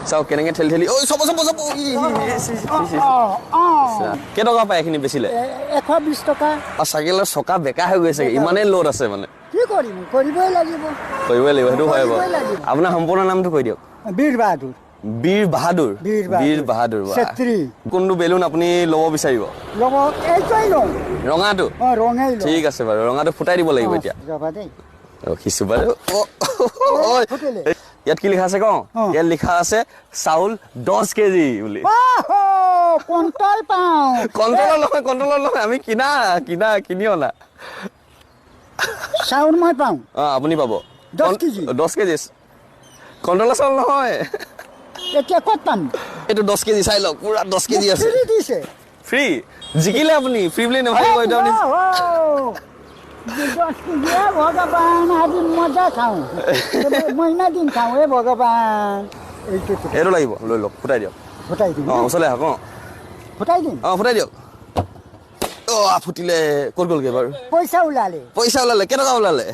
চাওক কেনেকৈ ঠেলি ঠেলি ঐ চব কেইটকা পায় এইখিনি বেচিলে 120 টকা চাইকেলৰ চকা বেকা হৈ গৈছে ইমানেই লোড আছে মানে কি কৰিম কৰিবই লাগিব সেইটো হয় বাৰু আপোনাৰ সম্পূৰ্ণ নামটো কৈ দিয়ক বীৰ বাহাদুৰ বীৰ বাহাদুৰ চেত্ৰী কোনটো বেলুন আপুনি ল'ব বিচাৰিব ল'ব এইটোৱেই লওঁ ৰঙাটো ৰঙাই লওঁ ঠিক আছে বাৰু ৰঙাটো ফুটাই দিব লাগিব এতিয়া যাবা দেই ৰখিছো বাৰু ইয়াত কি লিখা আছে কওঁ ইয়াত লিখা আছে চাউল 10 কেজি বুলি কণ্ট্ৰল পাওঁ কণ্ট্ৰলৰ নহয় আমি কিনি অনা চাউল মই পাওঁ আপুনি পাব 10 কেজি কণ্ট্ৰলৰ চাউল নহয় এতিয়া ক'ত পাম এইটো 10 কেজি চাই লওক পুৰা 10 কেজি আছে ফ্ৰী দিছে ফ্ৰী জিকিলে আপুনি ফ্ৰী বুলি নাভাবিব এইটো আপুনি ভগৱান আজি মজা খাওঁ মহিনা দিন খাওঁ ভগৱান এইটো লাগিব লৈ লওক ফুটাই দিয়ক ফুটাই দিম ওচৰলৈ আহক ফুটাই দিম ফুটাই দিয়ক ফুটিলে ক'ত গ'লগে বাৰু পইচা ওলালে কেইটকা ওলালে